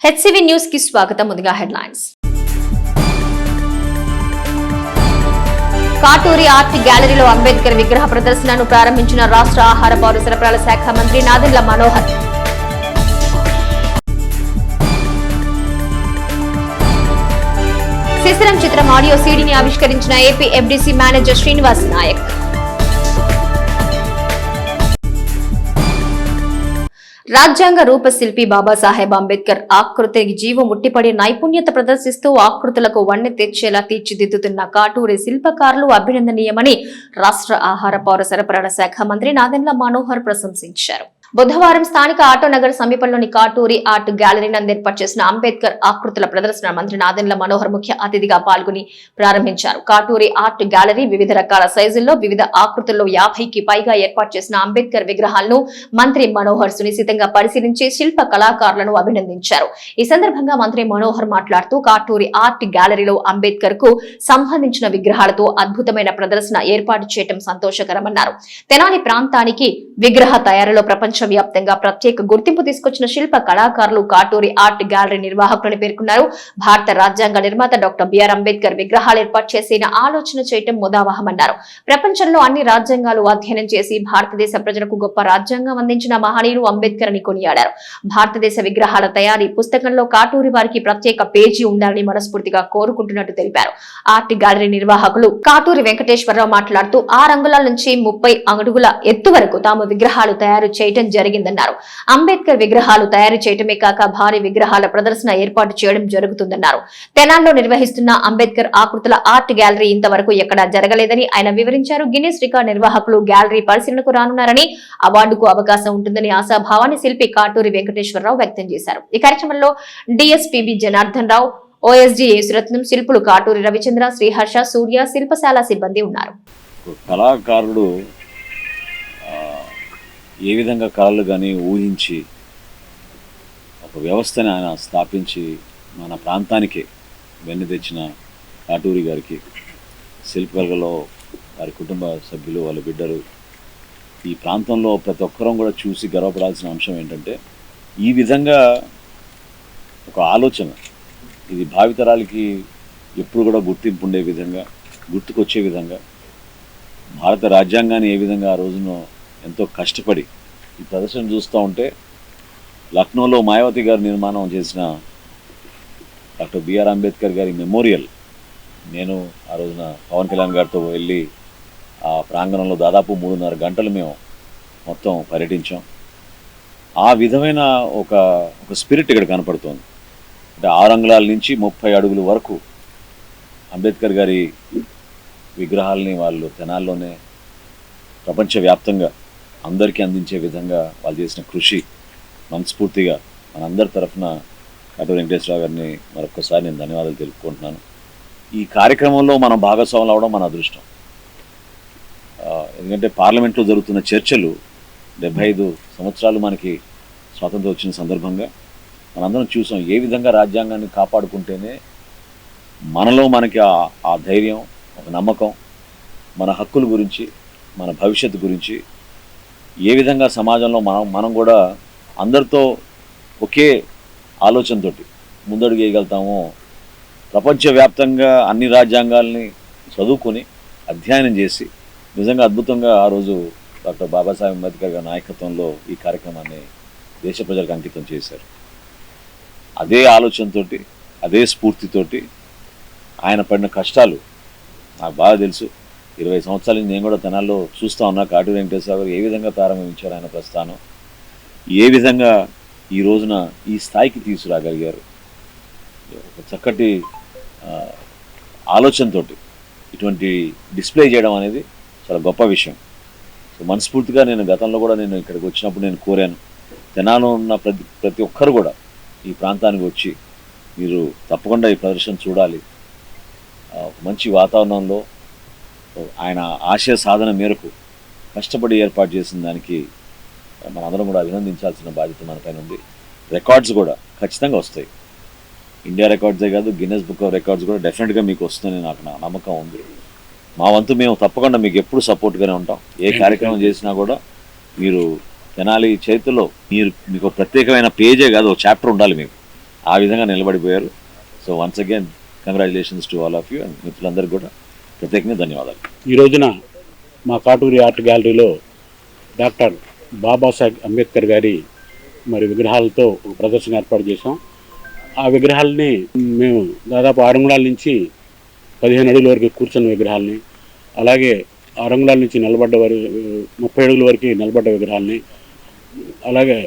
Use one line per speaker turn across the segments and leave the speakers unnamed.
HCV news కి స్వాగతం. ముందుగా హెడ్లైన్స్. కాటూరి ఆర్ట్ గ్యాలరీలో అంబేద్కర్ విగ్రహ ప్రదర్శనను ప్రారంభించిన రాష్ట్ర ఆహార పౌర సరఫరాల శాఖ మంత్రి నాదెండ్ల మనోహర్. శిశిరం చిత్రం ఆడియో సీడీని ఆవిష్కరించిన AP FDC manager Srinivas Nayak. రాజ్యాంగ రూపశిల్పి బాబాసాహెబ్ అంబేద్కర్ ఆకృతికి జీవం ముట్టిపడి నైపుణ్యత ప్రదర్శిస్తూ ఆకృతులకు వన్నె తెచ్చేలా తీర్చిదిద్దుతున్న కాటూరి శిల్పకారులు అభినందనీయమని రాష్ట్ర ఆహార పౌర సరఫరాల శాఖ మంత్రి నాదెండ్ల మనోహర్ ప్రశంసించారు. బుధవారం స్థానిక ఆటోనగర్ సమీపంలోని కాటూరి ఆర్ట్ గ్యాలరీ నందు ఏర్పాటు చేసిన అంబేద్కర్ ఆకృతుల ప్రదర్శన మంత్రి నాదెండ్ల మనోహర్ ముఖ్య అతిథిగా పాల్గొని ప్రారంభించారు. కాటూరి ఆర్ట్ గ్యాలరీ వివిధ రకాల సైజుల్లో వివిధ ఆకృతుల్లో 50కి పైగా ఏర్పాటు చేసిన అంబేద్కర్ విగ్రహాలను మంత్రి మనోహర్ సునిశితంగా పరిశీలించి శిల్ప కళాకారులను అభినందించారు. ఈ సందర్భంగా మంత్రి మనోహర్ మాట్లాడుతూ కాటూరి ఆర్ట్ గ్యాలరీలో అంబేద్కర్ కు సంబంధించిన విగ్రహాలతో అద్భుతమైన ప్రదర్శన ఏర్పాటు చేయడం సంతోషకరమన్నారు. తెనాలి ప్రాంతానికి విగ్రహ తయారీలో వ్యాప్తంగా ప్రత్యేక గుర్తింపు తీసుకొచ్చిన శిల్ప కళాకారులు కాటూరి ఆర్ట్ గ్యాలరీ నిర్వాహకులని పేర్కొన్నారు. భారత రాజ్యాంగ నిర్మాత డాక్టర్ బిఆర్ అంబేద్కర్ విగ్రహాలు ఏర్పాటు చేసిన ఆలోచన చేయటం ముదావహమన్నారు. ప్రపంచంలో అన్ని రాజ్యాంగాలు అధ్యయనం చేసి భారతదేశ ప్రజలకు గొప్ప రాజ్యాంగం అందించిన మహనీయులు అంబేద్కర్ అని కొనియాడారు. భారతదేశ విగ్రహాల తయారీ పుస్తకంలో కాటూరి వారికి ప్రత్యేక పేజీ ఉండాలని మనస్ఫూర్తిగా కోరుకుంటున్నట్టు తెలిపారు. ఆర్ట్ గ్యాలరీ నిర్వాహకులు కాటూరి వెంకటేశ్వరరావు మాట్లాడుతూ 6 అంగుళాల నుంచి 30 అడుగుల ఎత్తు వరకు తాము విగ్రహాలు తయారు చేయడం జరిగిందన్నారు. అంబేద్కర్ విగ్రహాలు తయారు చేయటమే కాక భారీ విగ్రహాల ప్రదర్శన ఏర్పాటు చేయడం జరుగుతుందన్నారు. తెనాల్లో నిర్వహిస్తున్న అంబేద్కర్ ఆకృతుల ఆర్ట్ గ్యాలరీ ఇంతవరకు ఎక్కడా జరగలేదని ఆయన వివరించారు. గిన్నిస్ రికార్డ్ నిర్వాహకులు గ్యాలరీ పరిశీలనకు రానున్నారని, అవార్డుకు అవకాశం ఉంటుందని ఆశాభావాన్ని శిల్పి కాటూరి వెంకటేశ్వరరావు వ్యక్తం చేశారు. ఈ కార్యక్రమంలో డిఎస్పీబీ జనార్దన్ రావు, ఓఎస్డీ యేసురత్నం, శిల్పులు కాటూరి రవిచంద్ర, శ్రీహర్ష, సూర్య, శిల్పశాల సిబ్బంది ఉన్నారు.
కళాకారుడు ఏ విధంగా కళలు కానీ ఊహించి ఒక వ్యవస్థని ఆయన స్థాపించి మన ప్రాంతానికే వెన్ను తెచ్చిన కాటూరి గారికి, శిల్పకళలో వారి కుటుంబ సభ్యులు, వాళ్ళ బిడ్డలు, ఈ ప్రాంతంలో ప్రతి ఒక్కరం కూడా చూసి గర్వపడాల్సిన అంశం ఏంటంటే ఈ విధంగా ఒక ఆలోచన, ఇది భావితరాలకి ఎప్పుడు కూడా గుర్తింపు ఉండే విధంగా, గుర్తుకొచ్చే విధంగా, భారత రాజ్యాంగాన్ని ఏ విధంగా ఆ రోజున ఎంతో కష్టపడి ఈ ప్రదర్శన చూస్తూ ఉంటే లక్నోలో మాయావతి గారు నిర్మాణం చేసిన డాక్టర్ బిఆర్ అంబేద్కర్ గారి మెమోరియల్ నేను ఆ రోజున పవన్ కళ్యాణ్ గారితో వెళ్ళి ఆ ప్రాంగణంలో దాదాపు 3.5 గంటలు మేము మొత్తం పర్యటించాం. ఆ విధమైన ఒక స్పిరిట్ ఇక్కడ కనపడుతోంది. అంటే 6 అంగుళాల నుంచి 30 అడుగుల వరకు అంబేద్కర్ గారి విగ్రహాలని వాళ్ళు తెనాల్లోనే ప్రపంచవ్యాప్తంగా అందరికీ అందించే విధంగా వాళ్ళు చేసిన కృషి మనస్ఫూర్తిగా మనందరి తరఫున కాటూరి వెంకటేశ్వరరావు గారిని మరొకసారి నేను ధన్యవాదాలు తెలుపుకుంటున్నాను. ఈ కార్యక్రమంలో మనం భాగస్వాములు అవడం మన అదృష్టం. ఎందుకంటే పార్లమెంట్లో జరుగుతున్న చర్చలు 75 సంవత్సరాలు మనకి స్వాతంత్రం వచ్చిన సందర్భంగా మనందరం చూసాం ఏ విధంగా రాజ్యాంగాన్ని కాపాడుకుంటేనే మనలో మనకి ఆ ధైర్యం, ఒక నమ్మకం, మన హక్కుల గురించి, మన భవిష్యత్తు గురించి ఏ విధంగా సమాజంలో మనం కూడా అందరితో ఒకే ఆలోచనతో ముందడుగు వేయగలుగుతామో, ప్రపంచవ్యాప్తంగా అన్ని రాజ్యాంగాల్ని చదువుకొని అధ్యయనం చేసి నిజంగా అద్భుతంగా ఆ రోజు డాక్టర్ బాబాసాహెబ్ అంబేద్కర్ గారి నాయకత్వంలో ఈ కార్యక్రమాన్ని దేశ ప్రజలకు అంకితం చేశారు. అదే ఆలోచనతోటి, అదే స్ఫూర్తితోటి ఆయన పడిన కష్టాలు నాకు బాగా తెలుసు. 20 సంవత్సరాల నుంచి నేను కూడా తెనాల్లో చూస్తూ ఉన్నా కాటూరి వెంకటేశ్వర గారు ఏ విధంగా ప్రారంభించారు ఆయన ప్రస్థానం, ఏ విధంగా ఈ రోజున ఈ స్థాయికి తీసుకురాగలిగారు. ఒక చక్కటి ఆలోచనతో ఇటువంటి డిస్ప్లే చేయడం అనేది చాలా గొప్ప విషయం. సో మనస్ఫూర్తిగా నేను గతంలో కూడా నేను ఇక్కడికి వచ్చినప్పుడు నేను కోరాను, తెనాల్లో ఉన్న ప్రతి ఒక్కరు కూడా ఈ ప్రాంతానికి వచ్చి మీరు తప్పకుండా ఈ ప్రదర్శన చూడాలి. మంచి వాతావరణంలో ఆయన ఆశయ సాధన మేరకు కష్టపడి ఏర్పాటు చేసిన దానికి మనందరం కూడా అభినందించాల్సిన బాధ్యత మనపైన ఉంది. రికార్డ్స్ కూడా ఖచ్చితంగా వస్తాయి. ఇండియా రికార్డ్సే కాదు, గిన్నెస్ బుక్ ఆఫ్ రికార్డ్స్ కూడా డెఫినెట్గా మీకు వస్తుందని నాకు నమ్మకం ఉంది. మా వంతు మేము తప్పకుండా మీకు ఎప్పుడు సపోర్ట్గానే ఉంటాం. ఏ కార్యక్రమం చేసినా కూడా మీరు తెనాలి చరిత్రలో మీకు ప్రత్యేకమైన పేజే కాదు, ఒక చాప్టర్ ఉండాలి మీకు. ఆ విధంగా నిలబడిపోయారు. So once again congratulations to all of you. And మిత్రులందరికీ కూడా ప్రత్యేకంగా ధన్యవాదాలు.
ఈ రోజున మా కాటూరి ఆర్ట్ గ్యాలరీలో డాక్టర్ బాబాసాహెబ్ అంబేద్కర్ గారి విగ్రహాలతో ఒక ప్రదర్శన ఏర్పాటు చేశాం. ఆ విగ్రహాలని మేము దాదాపు 6 అంగుళాల నుంచి 15 అడుగుల వరకు కూర్చున్న విగ్రహాలని, అలాగే 6 అంగుళాల నుంచి 30 అడుగుల వరకు నిలబడ్డ విగ్రహాలని, అలాగే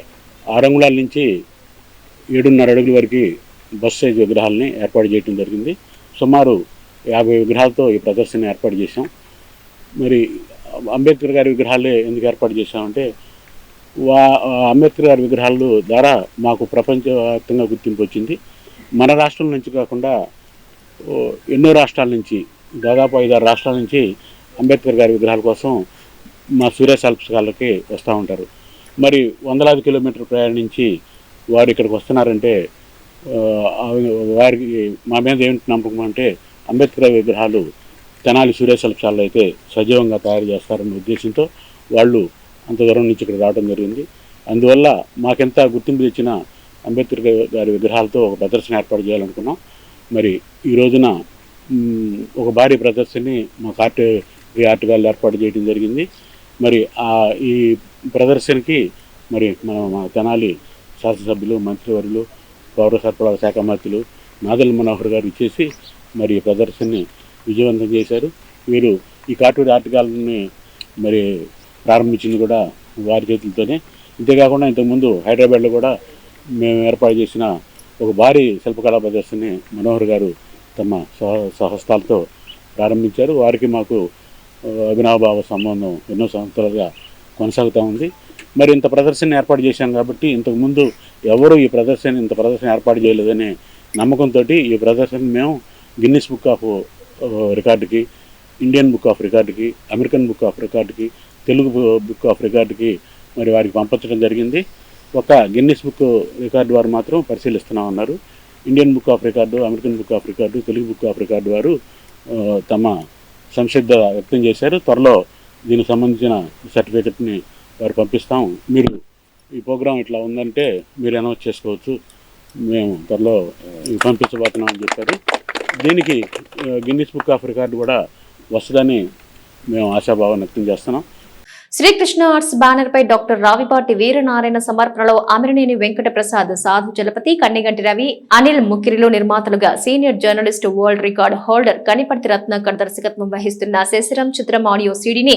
6 అంగుళాల నుంచి 7.5 అడుగుల వరకు బస్ సైజ్ విగ్రహాలని ఏర్పాటు చేయడం జరిగింది. సుమారు 50 విగ్రహాలతో ఈ ప్రదర్శన ఏర్పాటు చేశాం. అంబేద్కర్ గారి విగ్రహాలే ఎందుకు ఏర్పాటు చేశామంటే, అంబేద్కర్ గారి విగ్రహాల ద్వారా మాకు ప్రపంచవ్యాప్తంగా గుర్తింపు వచ్చింది. మన రాష్ట్రం నుంచి కాకుండా ఎన్నో రాష్ట్రాల నుంచి, దాదాపు 5-6 రాష్ట్రాల నుంచి అంబేద్కర్ గారి విగ్రహాల కోసం మా సూర్యశిల్పశాలకి వస్తూ ఉంటారు. వందలాది కిలోమీటర్లు ప్రయాణించి వారు ఇక్కడికి వస్తున్నారంటే వారికి మా మీద ఏమిటి నమ్మకం అంటే, అంబేద్కర్ విగ్రహాలు తెనాలి సూర్యశిల్పశాలలో అయితే సజీవంగా తయారు చేస్తారన్న ఉద్దేశంతో వాళ్ళు అంత దూరం నుంచి ఇక్కడ రావడం జరిగింది. అందువల్ల మాకెంత గుర్తింపు తెచ్చిన అంబేద్కర్ గారి విగ్రహాలతో ఒక ప్రదర్శన ఏర్పాటు చేయాలనుకున్నాం. ఈ రోజున ఒక భారీ ప్రదర్శనని మా ఆర్ట్ గ్యాలరీ ఏర్పాటు చేయడం జరిగింది. ఈ ప్రదర్శనకి మా తెనాలి శాసనసభ్యులు, మంత్రివర్యులు, పౌర సరఫరాల శాఖ మంత్రులు నాదెళ్ల మనోహర్ గారు ఇచ్చేసి ఈ ప్రదర్శనని విజయవంతం చేశారు. వీరు ఈ కాటూరి ఆర్ట్ గ్యాలరీని ప్రారంభించింది కూడా వారి చేతులతోనే. ఇంతేకాకుండా ఇంతకుముందు హైదరాబాద్లో కూడా మేము ఏర్పాటు చేసిన ఒక భారీ శిల్పకళా ప్రదర్శనని మనోహర్ గారు తమ స్వహస్తాలతో ప్రారంభించారు. వారికి మాకు అవినాభావ సంబంధం ఎన్నో సంవత్సరాలుగా కొనసాగుతూ ఉంది. ఇంత ప్రదర్శన ఏర్పాటు చేశాం కాబట్టి ఇంతకుముందు ఎవరు ఇంత ప్రదర్శన ఏర్పాటు చేయలేదనే నమ్మకంతో ఈ ప్రదర్శన మేము గిన్నిస్ బుక్ ఆఫ్ రికార్డుకి, ఇండియన్ బుక్ ఆఫ్ రికార్డుకి, అమెరికన్ బుక్ ఆఫ్ రికార్డుకి, తెలుగు బుక్ ఆఫ్ రికార్డుకి వారికి పంపించడం జరిగింది. ఒక గిన్నిస్ బుక్ రికార్డు వారు మాత్రం పరిశీలిస్తున్నామన్నారు. Indian book of record, American book of record, Telugu book of record వారు తమ సంసిద్ధత వ్యక్తం చేశారు. త్వరలో దీనికి సంబంధించిన సర్టిఫికెట్ని వారు పంపిస్తాం. మీరు ఈ ప్రోగ్రాం ఇట్లా ఉందంటే మీరు అనౌన్స్ చేసుకోవచ్చు, మేము త్వరలో పంపించబోతున్నామని చెప్పారు. దీనికి గిన్నిస్ బుక్ ఆఫ్ రికార్డు కూడా వస్తుందని మేము ఆశాభావం వ్యక్తం చేస్తున్నాం.
శ్రీకృష్ణ ఆర్ట్స్ బ్యానర్ పై డాక్టర్ రావిపాటి వీరనారాయణ సమర్పణలో అమిరనేని వెంకట ప్రసాద్, సాధు చలపతి, కన్నెగంటి రవి, అనిల్ ముకిరిలు నిర్మాతలుగా senior journalist, world record holder Kaniparthi Ratnakar దర్శకత్వం వహిస్తున్న శశిరం చిత్రం ఆడియో సీడీని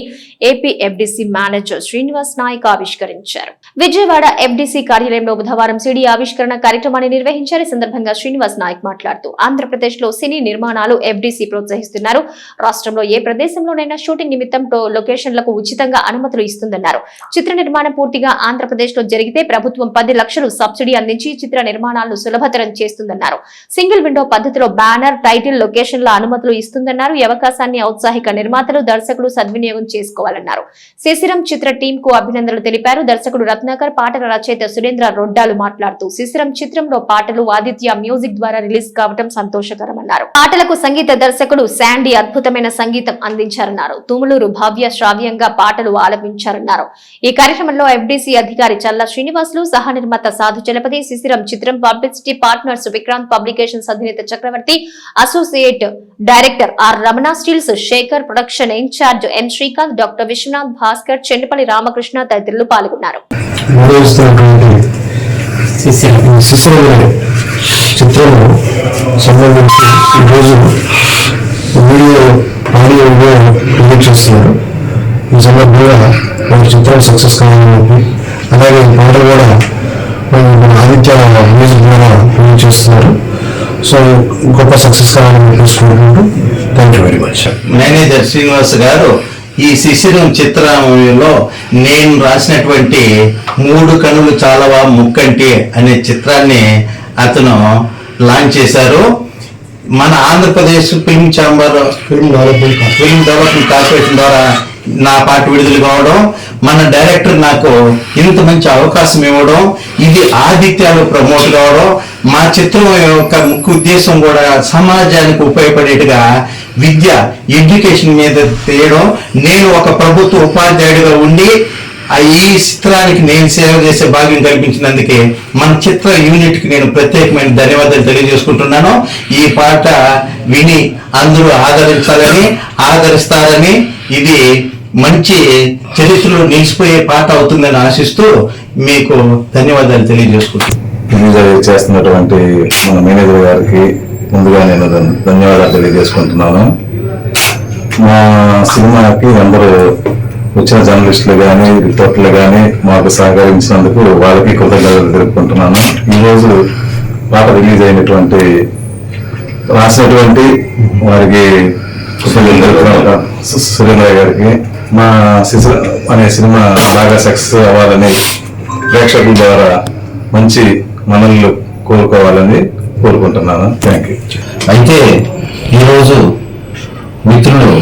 AP FDC manager Srinivas Nayak ఆవిష్కరించారు. విజయవాడ ఎఫ్డీసీ కార్యాలయంలో బుధవారం సీడీ ఆవిష్కరణ కార్యక్రమాన్ని నిర్వహించారు. ఈ సందర్భంగా శ్రీనివాస్ నాయక్ మాట్లాడుతూ ఆంధ్రప్రదేశ్ లో సినీ నిర్మాణాలు ఎఫ్డీసీ ప్రోత్సహిస్తున్నారు. రాష్ట్రంలో ఏ ప్రదేశంలోనైనా షూటింగ్ నిమిత్తం లొకేషన్లకు ఉచితంగా అనుమతులు ఇస్తుందన్నారు. చిత్ర నిర్మాణం పూర్తిగా ఆంధ్రప్రదేశ్ లో జరిగితే ప్రభుత్వం 10 లక్షలు సబ్సిడీ అందించి చిత్ర నిర్మాణాలను సులభతరం చేస్తుందన్నారు. సింగిల్ విండో పద్ధతిలో బ్యానర్, టైటిల్, లొకేషన్ల అనుమతులు ఇస్తుందన్నారు. ఈ అవకాశాన్ని ఔత్సాహిక నిర్మాతలు, దర్శకులు సద్వినియోగం చేసుకోవాలన్నారు. శశిరం చిత్ర టీం కు అభినందనలు తెలిపారు. దర్శకుడు రత్నాకర్, పాటల రచయిత సురేంద్ర రొడ్డాలు మాట్లాడుతూ శశిరం చిత్రంలో పాటలు ఆదిత్య మ్యూజిక్ ద్వారా రిలీజ్ కావడం సంతోషకరమన్నారు. పాటలకు సంగీత దర్శకుడు శాండీ అద్భుతమైన సంగీతం అందించారన్నారు. తుములూరు భవ్య శ్రావ్యంగా పాటలు ఆలపించారన్నారు. ఈ కార్యక్రమంలో ఎఫ్డీసీ అధికారి చల్లా శ్రీనివాసులు, సహ నిర్మాత సాధు చలపతి, శశిరం చిత్రం పబ్లిసిటీ పార్ట్నర్స్ విక్రాంత్ పబ్లికేషన్స్ అధినేత Chakravarthi, associate director R Ramana, steels Sekhar, production incharge N Srikanth, doctor Viswanath, Bhaskar, Chendupalli Ramakrishna తదితరులు పాల్గొన్నారు.
ఈ సందర్భంగా మన చిత్రం సక్సెస్ కావాలని, అలాగే పాటలు కూడా మన ఆదిత్య మ్యూజిక్ ద్వారా రిలీజ్ చేస్తున్నారు. సో గొప్ప సక్సెస్ కావాలని తీసుకుంటున్నాను. Thank you very much.
Manager Srinivas గారు ఈ శిశిరం చిత్రంలో నేను రాసినటువంటి 3 కనులు చాలవా ముక్కంటి అనే చిత్రాన్ని అతను లాంచ్ చేశారు. మన ఆంధ్రప్రదేశ్ ఫిల్మ్ డెవలప్మెంట్ కార్పొరేషన్ ద్వారా నా పాట విడుదల కావడం, మన డైరెక్టర్ నాకు ఇంత మంచి అవకాశం ఇవ్వడం, ఇది ఆదిత్యాలు ప్రమోట్ కావడం, మా చిత్రం యొక్క ముఖ్య ఉద్దేశం కూడా సమాజానికి ఉపయోగపడేట్టుగా ఎడ్యుకేషన్ మీద తీయడం. నేను ఒక ప్రభుత్వ ఉపాధ్యాయుడిగా ఉండి ఈ చిత్రానికి నేను సేవ చేసే భాగ్యం కల్పించినందుకే మన చిత్ర యూనిట్కి నేను ప్రత్యేకమైన ధన్యవాదాలు తెలియజేసుకుంటున్నాను. ఈ పాట విని అందరూ ఆదరిస్తారని, ఇది మంచి చరిత్రలో నిలిచిపోయే పాట అవుతుందని ఆశిస్తూ మీకు ధన్యవాదాలు తెలియజేసుకుంటున్నాను.
రిలీజ్ చేస్తున్నటువంటి మన మేనేజర్ గారికి ముందుగా నేను ధన్యవాదాలు తెలియజేసుకుంటున్నాను. మా సినిమాకి అందరూ వచ్చిన జర్నలిస్టులు కానీ రిపోర్టర్లు కానీ మాకు సహకరించినందుకు వాళ్ళకి కృతజ్ఞతలు తెలుపుకుంటున్నాను. ఈరోజు పాట రిలీజ్ అయినటువంటి రాసినటువంటి వారికి సురేంద్ర గారికి, మా శిశు అనే సినిమా బాగా సక్సెస్ అవ్వాలని ప్రేక్షకుల ద్వారా మంచి మనల్ని కోరుకోవాలని కోరుకుంటున్నాను. Thank you.
అయితే ఈరోజు మిత్రులు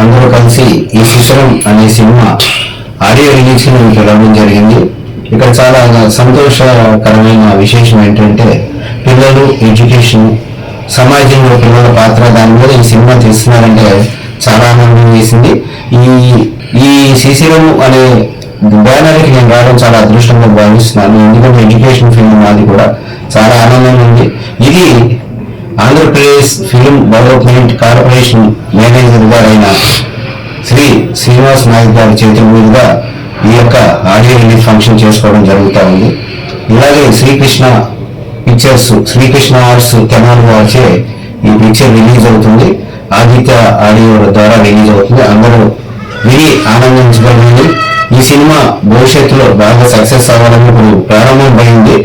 అందరూ కలిసి ఈ శిశురం అనే సినిమా ఆడియో రిలీజ్ రావడం జరిగింది. ఇక్కడ చాలా సంతోషకరమైన విశేషం ఏంటంటే పిల్లలు, ఎడ్యుకేషన్, సమాజంలో పిల్లల పాత్ర, దాని మీద ఈ సినిమా తీస్తున్నారంటే చాలా ఆనందం వేసింది. ఈ శిశురం అనే బ్యానర్కి నేను రావడం చాలా అదృష్టంగా భావిస్తున్నాను. ఎందుకంటే ఎడ్యుకేషన్ ఫీల్డ్ మాది కూడా చాలా ఆనందంగా ఉంది. ఇది Andhra Pradesh film development corporation manager గారైన శ్రీ శ్రీనివాస్ నాయక్ గారి చేతుల మీదుగా ఈ యొక్క ఆడియో రిలీజ్ ఫంక్షన్ చేసుకోవడం జరుగుతూ ఉంది. ఇలాగే శ్రీకృష్ణ పిక్చర్స్, శ్రీకృష్ణ ఆర్ట్స్ తెనాలి వారిచే ఈ పిక్చర్ రిలీజ్ అవుతుంది. ఆదిత్య ఆడియో ద్వారా రిలీజ్ అవుతుంది. అందరూ విని ఆనందించగలిగింది. ఈ సినిమా భవిష్యత్తులో బాగా సక్సెస్ అవ్వాలని ఇప్పుడు ప్రారంభమైంది.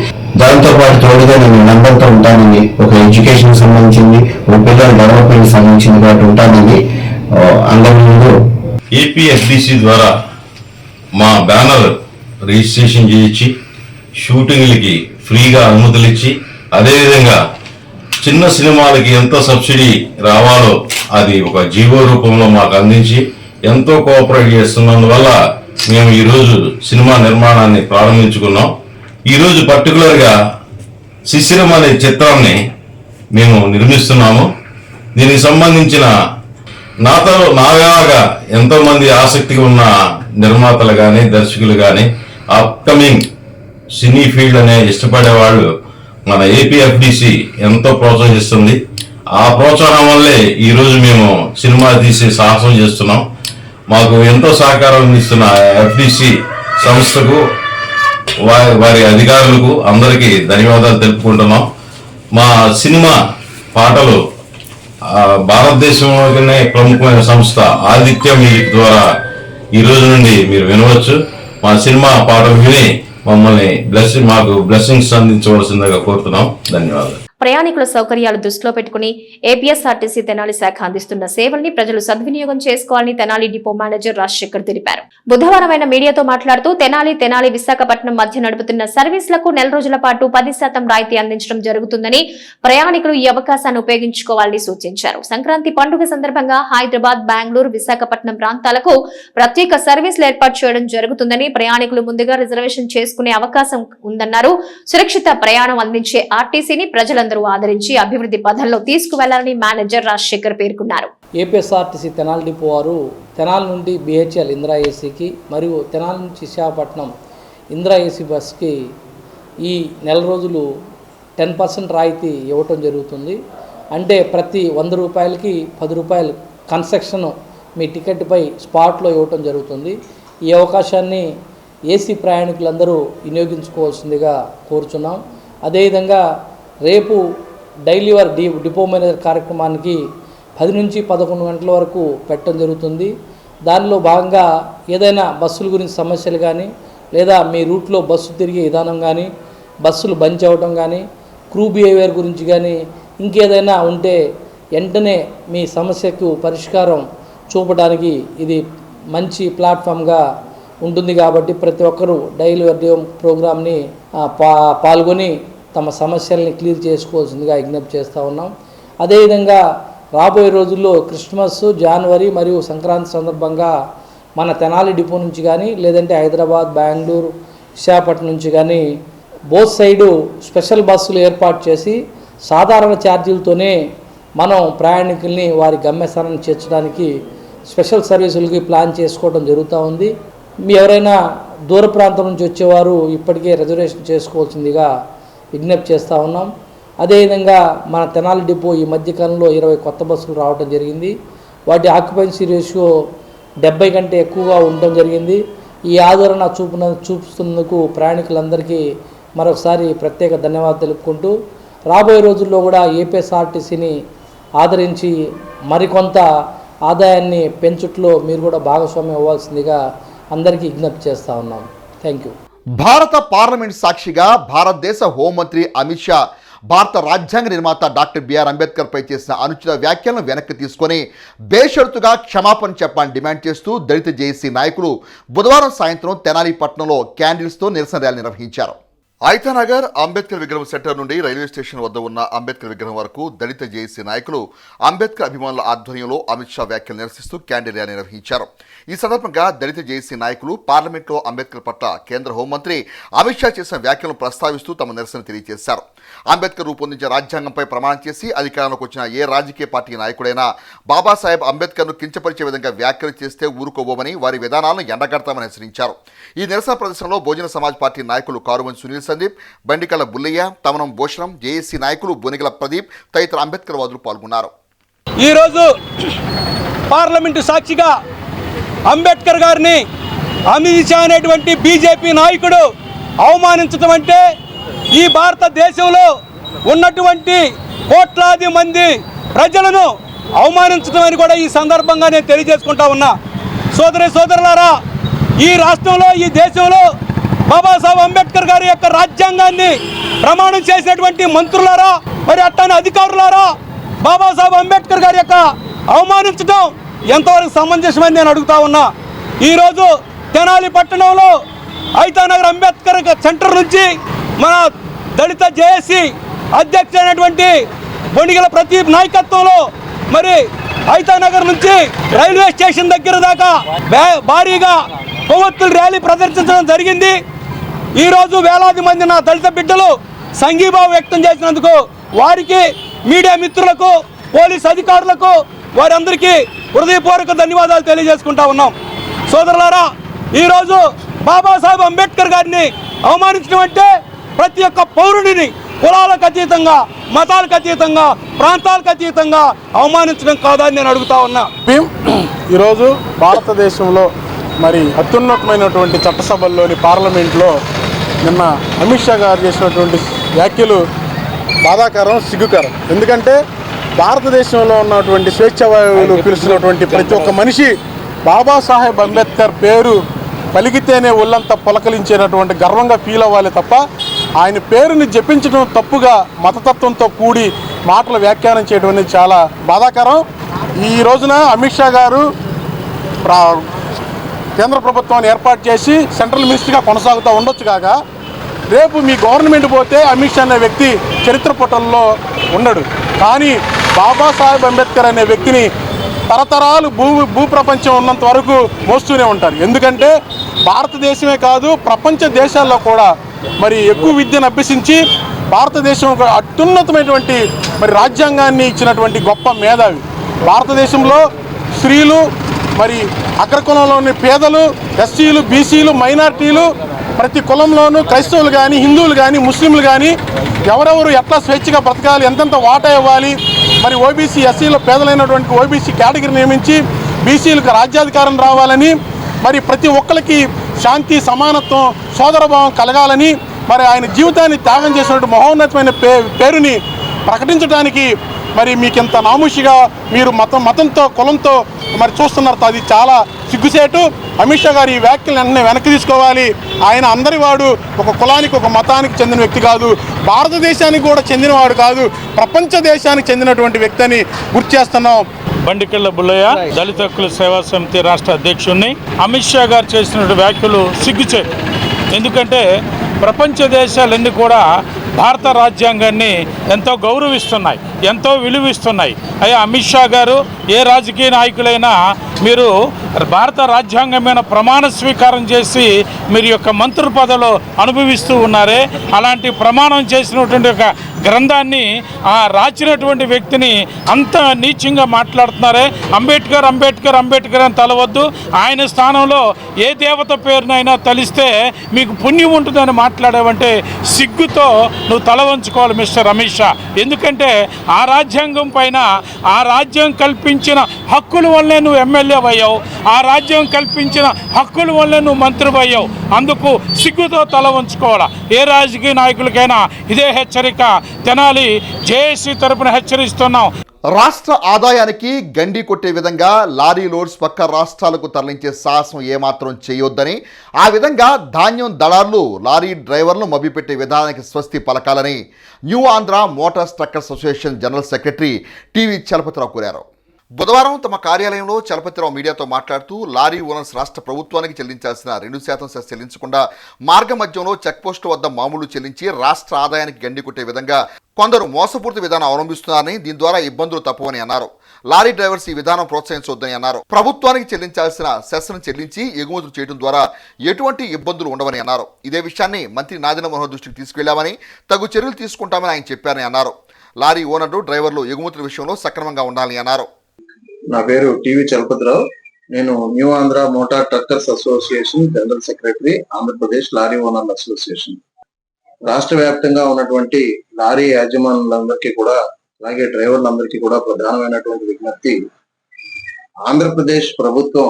దాంతో పాటు తోడుగా నేను నంబర్తో ఉంటానని, ఒక ఎడ్యుకేషన్ సంబంధించింది, ఒక పిల్లల డెవలప్మెంట్ సంబంధించింది కాబట్టి ఉంటానని అందరి ముందు
ఏపీఎఫ్డిసి ద్వారా మా బ్యానర్ రిజిస్ట్రేషన్ చేయించి షూటింగ్లకి ఫ్రీగా అనుమతులు ఇచ్చి, అదేవిధంగా చిన్న సినిమాలకి ఎంత సబ్సిడీ రావాలో అది ఒక జీవో రూపంలో మాకు అందించి ఎంతో కోఆపరేట్ చేస్తున్నందువల్ల మేము ఈరోజు సినిమా నిర్మాణాన్ని ప్రారంభించుకున్నాం. ఈరోజు పర్టికులర్గా శిశిరం అనే చిత్రాన్ని మేము నిర్మిస్తున్నాము. దీనికి సంబంధించిన నాలాగా ఎంతోమంది ఆసక్తిగా ఉన్న నిర్మాతలు కానీ దర్శకులు కానీ అప్కమింగ్ సినీ ఫీల్డ్ అనే ఇష్టపడే వాళ్ళు మన ఏపీఎఫ్డిసి ఎంతో ప్రోత్సహిస్తుంది. ఆ ప్రోత్సాహం వల్లే ఈరోజు మేము సినిమా తీసే సాహసం చేస్తున్నాం. మాకు ఎంతో సహకారం అందిస్తున్న ఎఫ్డిసి సంస్థకు, వారి అధికారులకు అందరికీ ధన్యవాదాలు తెలుపుకుంటున్నాం. మా సినిమా పాటలు భారతదేశంలోనే ప్రముఖమైన సంస్థ ఆదిత్య మ్యూజిక్ ద్వారా ఈ రోజు నుండి మీరు వినవచ్చు. మా సినిమా పాటలు విని మమ్మల్ని మాకు బ్లెస్సింగ్స్ అందించవలసిందిగా కోరుతున్నాం. ధన్యవాదాలు.
ప్రయాణికుల సౌకర్యాలు దృష్టిలో పెట్టుకుని ఏపీఎస్ఆర్టీసీ తెనాలి శాఖ అందిస్తున్న సేవల్ని ప్రజలు సద్వినియోగం చేసుకోవాలని తెనాలి డిపో మేనేజర్ రాజశేఖర్ తెలిపారు. బుధవారం ఆయన మీడియాతో మాట్లాడుతూ తెనాలి విశాఖపట్నం మధ్య నడుపుతున్న సర్వీసులకు నెల రోజుల పాటు 10% రాయితీ అందించడం జరుగుతుందని, ప్రయాణికులు ఈ అవకాశాన్ని ఉపయోగించుకోవాలని సూచించారు. సంక్రాంతి పండుగ సందర్భంగా హైదరాబాద్, బెంగళూరు, విశాఖపట్నం ప్రాంతాలకు ప్రత్యేక సర్వీసులు ఏర్పాటు చేయడం జరుగుతుందని, ప్రయాణికులు ముందుగా రిజర్వేషన్ చేసుకునే అవకాశం ఉందన్నారు. సురక్షిత ప్రయాణం అందించే ఆర్టీసీని ప్రజలందరూ ఆదరించి అభివృద్ధి పథంలో తీసుకువెళ్లాలని మేనేజర్ రాజశేఖర్ పేర్కొన్నారు.
ఏపీఎస్ఆర్టీసీ తెనాలి డిపో వారు తెనాలి నుండి బిహెచ్ఎల్ ఇందిరా ఏసీకి మరియు తెనాలి నుంచి విశాఖపట్నం ఇందిరా ఏసీ బస్కి ఈ నెల రోజులు 10% రాయితీ ఇవ్వటం జరుగుతుంది. అంటే ప్రతి 100 రూపాయలకి 10 రూపాయలు కన్సెషన్ మీ టికెట్పై స్పాట్లో ఇవ్వటం జరుగుతుంది. ఈ అవకాశాన్ని ఏసీ ప్రయాణికులందరూ వినియోగించుకోవాల్సిందిగా కోరుచున్నాం. అదేవిధంగా రేపు డైలీ వర్ డిపో మేనేజర్ కార్యక్రమానికి 10 నుంచి 11 గంటల వరకు పెట్టడం జరుగుతుంది. దానిలో భాగంగా ఏదైనా బస్సుల గురించి సమస్యలు కానీ, లేదా మీ రూట్లో బస్సు తిరిగే విధానం కానీ, బస్సులు బంద్ అవ్వడం కానీ, క్రూ బిహేవియర్ గురించి కానీ ఇంకేదైనా ఉంటే వెంటనే మీ సమస్యకు పరిష్కారం చూపడానికి ఇది మంచి ప్లాట్ఫామ్గా ఉంటుంది. కాబట్టి ప్రతి ఒక్కరూ డైలీ వర్ ప్రోగ్రామ్ని పాల్గొని తమ సమస్యల్ని క్లియర్ చేసుకోవాల్సిందిగా విజ్ఞప్తి చేస్తూ ఉన్నాం. అదేవిధంగా రాబోయే రోజుల్లో క్రిస్మస్, జనవరి మరియు సంక్రాంతి సందర్భంగా మన తెనాలి డిపో నుంచి కానీ, లేదంటే హైదరాబాద్, బెంగళూరు, విశాఖపట్నం నుంచి కానీ బోత్ సైడు స్పెషల్ బస్సులు ఏర్పాటు చేసి సాధారణ ఛార్జీలతోనే మనం ప్రయాణికుల్ని వారి గమ్యస్థానాన్ని చేర్చడానికి స్పెషల్ సర్వీసులకి ప్లాన్ చేసుకోవడం జరుగుతూ ఉంది. ఎవరైనా దూర ప్రాంతం నుంచి వచ్చేవారు ఇప్పటికే రిజర్వేషన్ చేసుకోవాల్సిందిగా విజ్ఞప్తి చేస్తూ ఉన్నాం. అదేవిధంగా మన తెనాలి డిపో ఈ మధ్యకాలంలో 20 కొత్త బస్సులు రావడం జరిగింది. వాటి ఆక్యుపెన్సీ రేషియో 70 కంటే ఎక్కువగా ఉండడం జరిగింది. ఈ ఆదరణ చూపుతున్నందుకు ప్రయాణికులందరికీ మరొకసారి ప్రత్యేక ధన్యవాదాలు తెలుపుకుంటూ రాబోయే రోజుల్లో కూడా ఏపీఎస్ఆర్టీసీని ఆదరించి మరికొంత ఆదాయాన్ని పెంచుట్లో మీరు కూడా భాగస్వామ్యం అవ్వాల్సిందిగా అందరికీ విజ్ఞప్తి చేస్తూ ఉన్నాం. Thank you.
భారత పార్లమెంట్ సాక్షిగా భారతదేశ హోంమంత్రి అమిత్ షా భారత రాజ్యాంగ నిర్మాత డాక్టర్ బిఆర్ అంబేద్కర్ పై చేసిన అనుచిత వ్యాఖ్యలను వెనక్కి తీసుకొని బేషరతుగా క్షమాపణ చెప్పాలని డిమాండ్ చేస్తూ దళిత జేఏసీ నాయకులు బుధవారం సాయంత్రం తెనాలి పట్టణంలో క్యాండిల్స్తో నిరసన ర్యాలీ నిర్వహించారు. ఐతానగర్ అంబేద్కర్ విగ్రహం సెంటర్ నుండి రైల్వే స్టేషన్ వద్ద ఉన్న అంబేద్కర్ విగ్రహం వరకు దళిత జేఏసీ నాయకులు అంబేద్కర్ అభిమానుల ఆధ్వర్యంలో అమిత్ షా వ్యాఖ్యలు నిరసిస్తూ క్యాండిల్ ర్యాలీ నిర్వహించారు. ఈ సందర్భంగా దళిత జేఏసీ నాయకులు పార్లమెంట్లో అంబేద్కర్ పట్ల కేంద్ర హోంమంత్రి అమిత్ షా చేసిన వ్యాఖ్యలను ప్రస్తావిస్తూ తమ నిరసన తెలియజేశారు. అంబేద్కర్ రూపొందించిన రాజ్యాంగంపై ప్రమాణం చేసి అధికారంలోకి వచ్చిన ఏ రాజకీయ పార్టీ నాయకుడైనా బాబాసాహెబ్ అంబేద్కర్ను కించపరిచే విధంగా వ్యాఖ్యలు చేస్తే ఊరుకోబోమని వారి విధానాలను ఎండగడతామని హెచ్చరించారు. ఈ నిరసన ప్రదర్శనలో బహుజన సమాజ్ పార్టీ నాయకులు కారుమని సునీల్ సందీప్, బండికల బుల్లయ్య, తమనం భూషణం, జేఏసీ నాయకులు బొనిగల ప్రదీప్ తదితర అంబేద్కర్ వాదులు పాల్గొన్నారు.
ఈరోజు పార్లమెంటు సాక్షిగా అంబేద్కర్ గారిని అమిత్ షా అనేటువంటి బీజేపీ నాయకుడు అవమానించడం అంటే ఈ భారతదేశంలో ఉన్నటువంటి కోట్లాది మంది ప్రజలను అవమానించడం అని కూడా ఈ సందర్భంగా నేను తెలియజేసుకుంటా ఉన్నా. సోదరులారా, ఈ రాష్ట్రంలో ఈ దేశంలో బాబాసాహెబ్ అంబేద్కర్ గారి యొక్క రాజ్యాంగాన్ని ప్రమాణం చేసినటువంటి మంత్రులారా, మరి అట్టాని అధికారులారా, బాబాసాహెబ్ అంబేద్కర్ గారి యొక్క అవమానించడం ఎంతవరకు సమంజసమని నేను అడుగుతా ఉన్నా. ఈరోజు తెనాలి పట్టణంలో ఐతానగర్ అంబేద్కర్ సెంటర్ నుంచి మన దళిత జేఏసీ అధ్యక్షుడైనటువంటి బొనిగల ప్రదీప్ నాయకత్వంలో మరి ఐతానగర్ నుంచి రైల్వే స్టేషన్ దగ్గర దాకా భారీగా కొవ్వొత్తుల ర్యాలీ ప్రదర్శించడం జరిగింది. ఈరోజు వేలాది మంది నా దళిత బిడ్డలు సంఘీభావం వ్యక్తం చేసినందుకు వారికి, మీడియా మిత్రులకు, పోలీస్ అధికారులకు వారందరికీ హృదయపూర్వక ధన్యవాదాలు తెలియజేసుకుంటా ఉన్నాం. సోదరులారా, ఈరోజు బాబాసాహెబ్ అంబేద్కర్ గారిని అవమానించడం అంటే ప్రతి ఒక్క పౌరుడిని కులాలకు అతీతంగా, మతాలకు అతీతంగా, ప్రాంతాలకు అతీతంగా అవమానించడం కాదని నేను అడుగుతా ఉన్నా.
ఈరోజు భారతదేశంలో మరి అత్యున్నతమైనటువంటి చట్టసభల్లోని పార్లమెంట్లో నిన్న అమిత్ షా గారు చేసినటువంటి వ్యాఖ్యలు బాధాకరం, సిగ్గుకరం. ఎందుకంటే భారతదేశంలో ఉన్నటువంటి స్వేచ్ఛావాయువులు పిలుస్తున్నటువంటి ప్రతి ఒక్క మనిషి బాబాసాహెబ్ అంబేద్కర్ పేరు పలికితేనే ఒళ్ళంతా పులకలించేటటువంటి గర్వంగా ఫీల్ అవ్వాలి తప్ప ఆయన పేరుని జపించడం తప్పుగా మతతత్వంతో కూడి మాటలు వ్యాఖ్యానం చేయడం అనేది చాలా బాధాకరం. ఈ రోజున అమిత్ షా గారు కేంద్ర ప్రభుత్వాన్ని ఏర్పాటు చేసి సెంట్రల్ మినిస్టర్గా కొనసాగుతూ ఉండొచ్చు కాక రేపు మీ గవర్నమెంట్ పోతే అమిత్ షా అనే వ్యక్తి చరిత్ర పుటల్లో ఉండడు. కానీ బాబాసాహెబ్ అంబేద్కర్ అనే వ్యక్తిని తరతరాలు భూప్రపంచం ఉన్నంత వరకు మోస్తూనే ఉంటారు. ఎందుకంటే భారతదేశమే కాదు, ప్రపంచ దేశాల్లో కూడా మరి ఎక్కువ విద్యను అభ్యసించి భారతదేశం ఒక అత్యున్నతమైనటువంటి మరి రాజ్యాంగాన్ని ఇచ్చినటువంటి గొప్ప మేధావి. భారతదేశంలో స్త్రీలు, మరి అగ్రకులంలోని పేదలు, ఎస్సీలు, బీసీలు, మైనార్టీలు, ప్రతి కులంలోనూ క్రైస్తవులు కానీ, హిందువులు కానీ, ముస్లింలు కానీ ఎవరెవరు ఎట్లా స్వేచ్ఛగా బ్రతకాలి, ఎంతెంత వాటా ఇవ్వాలి, మరి ఓబీసీ, ఎస్సీలో పేదలైనటువంటి ఓబీసీ కేటగిరీ నియమించి బీసీలకు రాజ్యాధికారం రావాలని, మరి ప్రతి ఒక్కరికి శాంతి, సమానత్వం, సోదరభావం కలగాలని మరి ఆయన జీవితాన్ని త్యాగం చేసినటువంటి మహోన్నతమైన పేరుని ప్రకటించడానికి మరి మీకింత నామూషిగా మీరు మతంతో కులంతో మరి చూస్తున్నారు. అది చాలా సిగ్గుసేటు. అమిత్ షా గారు ఈ వ్యాఖ్యలు వెనక్కి తీసుకోవాలి. ఆయన అందరి వాడు, ఒక కులానికి, ఒక మతానికి చెందిన వ్యక్తి కాదు, భారతదేశానికి కూడా చెందినవాడు కాదు, ప్రపంచ దేశానికి చెందినటువంటి వ్యక్తి అని గుర్తు చేస్తున్నాం.
బండికళ్ళ బుల్లయ్య, దళిత హక్కుల సేవా సమితి రాష్ట్ర అధ్యక్షుడిని. అమిత్ షా గారు చేసినటువంటి వ్యాఖ్యలు సిగ్గుచేటు. ఎందుకంటే ప్రపంచ దేశాలన్నీ కూడా భారత రాజ్యాంగాన్ని ఎంతో గౌరవిస్తున్నాయి, ఎంతో విలువిస్తున్నాయి. అయ్యా అమిత్ షా గారు, ఏ రాజకీయ నాయకులైనా మీరు భారత రాజ్యాంగమైన ప్రమాణ స్వీకారం చేసి మీరు యొక్క మంత్రి పదవిలో అనుభవిస్తూ ఉన్నారే, అలాంటి ప్రమాణం చేసినటువంటి ఒక గ్రంథాన్ని రాసినటువంటి వ్యక్తిని అంత నీచంగా మాట్లాడుతున్నారే. అంబేద్కర్ అంబేద్కర్ అంబేద్కర్ అని తలవద్దు. ఆయన స్థానంలో ఏ దేవత పేరునైనా తలిస్తే మీకు పుణ్యం ఉంటుందని మాట్లాడావంటే సిగ్గుతో నువ్వు తల వంచుకోవాలి మిస్టర్ అమిత్ షా. ఎందుకంటే ఆ రాజ్యాంగం పైన ఆ రాజ్యం కల్పించిన హక్కుల వల్లే నువ్వు ఎమ్మెల్యే అయ్యావు, ఆ రాజ్యం కల్పించిన హక్కుల వల్లే నువ్వు మంత్రి అయ్యావు. అందుకు సిగ్గుతో తల వంచుకోవాలా. ఏ రాజకీయ నాయకులకైనా ఇదే హెచ్చరిక. తెనాలి జేఏసీ తరపున హెచ్చరిస్తున్నాం.
రాష్ట్ర ఆదాయానికి గండి కొట్టే విధంగా లారీ లోడ్స్ పక్క రాష్ట్రాలకు తరలించే సాహసం ఏమాత్రం చేయొద్దని, ఆ విధంగా ధాన్యం దళార్లు లారీ డ్రైవర్లు మభ్యపెట్టే విధానానికి స్వస్తి పలకాలని new Andhra motors truckers association general secretary TV Chalapathi Rao కోరారు. బుధవారం తమ కార్యాలయంలో చలపతిరావు మీడియాతో మాట్లాడుతూ లారీ ఓనర్స్ రాష్ట్ర ప్రభుత్వానికి చెల్లించాల్సిన 2% సెస్ చెల్లించకుండా మార్గ మధ్యంలో చెక్పోస్టు వద్ద మామూలు చెల్లించి రాష్ట్ర ఆదాయానికి గండి కొట్టే విధంగా కొందరు మోసపూరిత విధానం అవలంబిస్తున్నారని, దీని ద్వారా ఇబ్బందులు తప్పవని అన్నారు. లారీ డ్రైవర్స్ ఈ విధానం ప్రోత్సహించవద్దని అన్నారు. ప్రభుత్వానికి చెల్లించాల్సిన సెస్ను చెల్లించి ఎగుమతులు చేయడం ద్వారా ఎటువంటి ఇబ్బందులు ఉండవని అన్నారు. ఇదే విషయాన్ని మంత్రి నాదెండ్ల మనోహర్ దృష్టికి తీసుకెళ్లామని, తగు చర్యలు తీసుకుంటామని ఆయన చెప్పారని అన్నారు. లారీ ఓనర్లు డ్రైవర్లు ఎగుమతుల విషయంలో సక్రమంగా ఉండాలని అన్నారు.
నా పేరు టీవీ చలపతిరావు. నేను new Andhra motor truckers association general secretary, Andhra Pradesh lorry ఓనర్ల అసోసియేషన్. రాష్ట్ర వ్యాప్తంగా ఉన్నటువంటి లారీ యాజమానులందరికీ కూడా, అలాగే డ్రైవర్లందరికీ కూడా ప్రధానమైనటువంటి విజ్ఞప్తి, ఆంధ్రప్రదేశ్ ప్రభుత్వం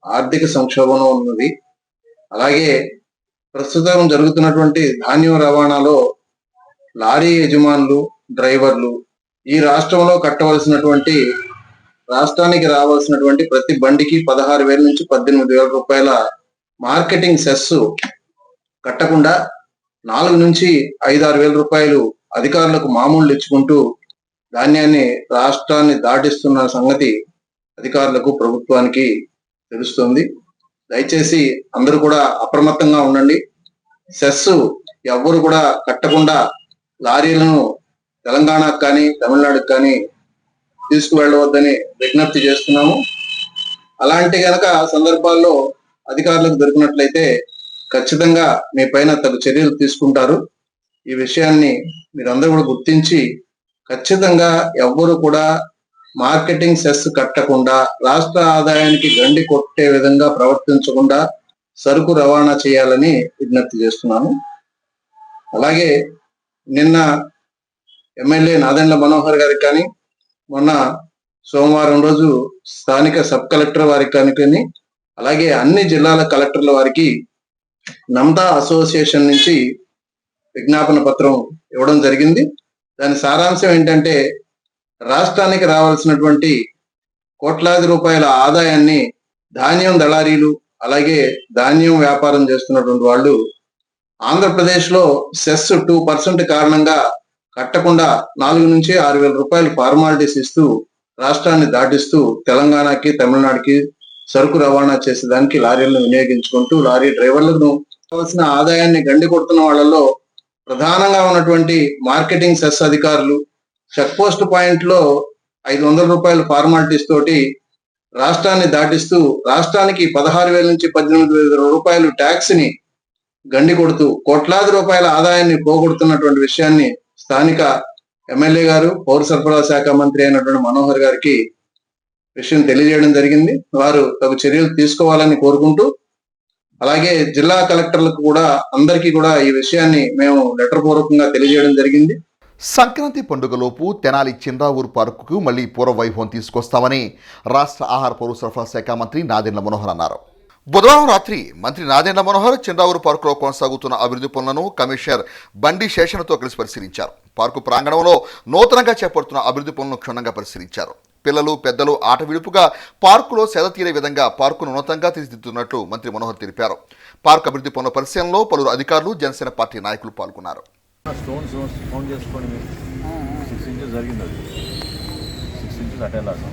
ఆర్థిక సంక్షోభంలో ఉన్నది. అలాగే ప్రస్తుతం జరుగుతున్నటువంటి ధాన్యం రవాణాలో లారీ యజమానులు, డ్రైవర్లు ఈ రాష్ట్రంలో కట్టవలసినటువంటి, రాష్ట్రానికి రావాల్సినటువంటి ప్రతి బండికి 16,000 నుంచి 18,000 రూపాయల మార్కెటింగ్ సెస్ కట్టకుండా 4 నుంచి 5-6 వేల రూపాయలు అధికారులకు మామూలు ఇచ్చుకుంటూ ధాన్యాన్ని రాష్ట్రాన్ని దాటిస్తున్న సంగతి అధికారులకు, ప్రభుత్వానికి తెలుస్తుంది. దయచేసి అందరూ కూడా అప్రమత్తంగా ఉండండి. సెస్ ఎవ్వరు కూడా కట్టకుండా లారీలను తెలంగాణకు కానీ తమిళనాడుకు కానీ తీసుకువెళ్ళవద్దని విజ్ఞప్తి చేస్తున్నాము. అలాంటి గనక సందర్భాల్లో అధికారులకు దొరికినట్లయితే ఖచ్చితంగా మీ పైన తగు చర్యలు తీసుకుంటారు. ఈ విషయాన్ని మీరందరూ కూడా గుర్తించి ఖచ్చితంగా ఎవ్వరు కూడా మార్కెటింగ్ సెస్ కట్టకుండా, రాష్ట్ర ఆదాయానికి గండి కొట్టే విధంగా ప్రవర్తించకుండా సరుకు రవాణా చేయాలని విజ్ఞప్తి చేస్తున్నాను. అలాగే నిన్న ఎమ్మెల్యే నాదెండ్ల మనోహర్ గారికి కానీ, మొన్న సోమవారం రోజు స్థానిక సబ్ కలెక్టర్ వారికి కానీ, అలాగే అన్ని జిల్లాల కలెక్టర్ల వారికి నమ్దా అసోసియేషన్ నుంచి విజ్ఞాపన పత్రం ఇవ్వడం జరిగింది. దాని సారాంశం ఏంటంటే, రాష్ట్రానికి రావాల్సినటువంటి కోట్లాది రూపాయల ఆదాయాన్ని ధాన్యం దళారీలు, అలాగే ధాన్యం వ్యాపారం చేస్తున్నటువంటి వాళ్ళు ఆంధ్రప్రదేశ్ లో సెస్ 2% కారణంగా కట్టకుండా 4 నుంచి 6 వేల రూపాయలు ఫార్మాలిటీస్ ఇస్తూ రాష్ట్రాన్ని దాటిస్తూ తెలంగాణకి, తమిళనాడుకి సరుకు రవాణా చేసేదానికి లారీలను వినియోగించుకుంటూ లారీ డ్రైవర్లకు కావాల్సిన ఆదాయాన్ని గండి కొడుతున్న వాళ్ళలో ప్రధానంగా ఉన్నటువంటి మార్కెటింగ్ సెస్ అధికారులు చెక్ పోస్ట్ పాయింట్ లో 500 రూపాయల ఫార్మాలిటీస్ తోటి రాష్ట్రాన్ని దాటిస్తూ రాష్ట్రానికి 16,000 నుంచి 18,000 రూపాయలు ట్యాక్స్ ని గండి కొడుతూ కోట్లాది రూపాయల ఆదాయాన్ని పోగొడుతున్నటువంటి విషయాన్ని స్థానిక ఎమ్మెల్యే గారు, పౌర సరఫరాల శాఖ మంత్రి అయినటువంటి మనోహర్ గారికి విషయం తెలియజేయడం జరిగింది. వారు తగు చర్యలు తీసుకోవాలని కోరుకుంటూ, అలాగే జిల్లా కలెక్టర్లకు కూడా, అందరికీ కూడా ఈ విషయాన్ని మేము లెటర్ పూర్వకంగా తెలియజేయడం జరిగింది.
సంక్రాంతి పండుగలోపు తెనాలి చిన్రావూరు పార్కుకు మళ్లీ పూర్వ వైభవం తీసుకొస్తామని రాష్ట్ర ఆహార పౌర సరఫరా శాఖ మంత్రి నాదెండ్ల మనోహర్ అన్నారు. బుధవారం రాత్రి మంత్రి నాదెండ్ల మనోహర్ చిన్రావూరు పార్కులో కొనసాగుతున్న అభివృద్ధి పనులను కమిషనర్ బండి శేషన్తో కలిసి పరిశీలించారు. పార్కు ప్రాంగణంలో నూతనంగా చేపడుతున్న అభివృద్ధి పనులను క్షుణ్ణంగా పరిశీలించారు. పిల్లలు, పెద్దలు ఆట విడుపుగా పార్కులో సేద తీరే విధంగా పార్కును నూతనంగా తీర్చిదిద్దుతున్నట్లు మంత్రి మనోహర్ తెలిపారు. పార్కు అభివృద్ధి పనుల పరిశీలనలో పలువురు అధికారులు, జనసేన పార్టీ నాయకులు పాల్గొన్నారు.
స్టోన్స్ కౌంట్ చేసుకోండి, 6 ఇంచెస్ జరిగింది, అది 6 ఇంచెస్ అటేలాగా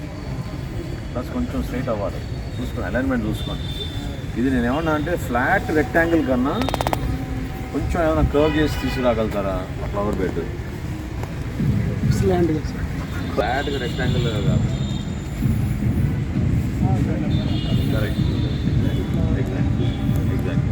ప్లస్ కొంచెం స్ట్రైట్ అవ్వాలి, చూసుకోండి, అలైన్మెంట్ చూసుకోండి. ఇది నేను ఏమన్నా అంటే ఫ్లాట్ రెక్టాంగిల్ కన్నా కొంచెం ఏమైనా కర్వ్ చేసి తీసుకురాగలుగుతారా ఆ ఫ్లవర్ బెడ్? ఫ్లాట్గా రెక్టాంగిల్ కాదు, కరెక్ట్, ఎగ్జాక్ట్.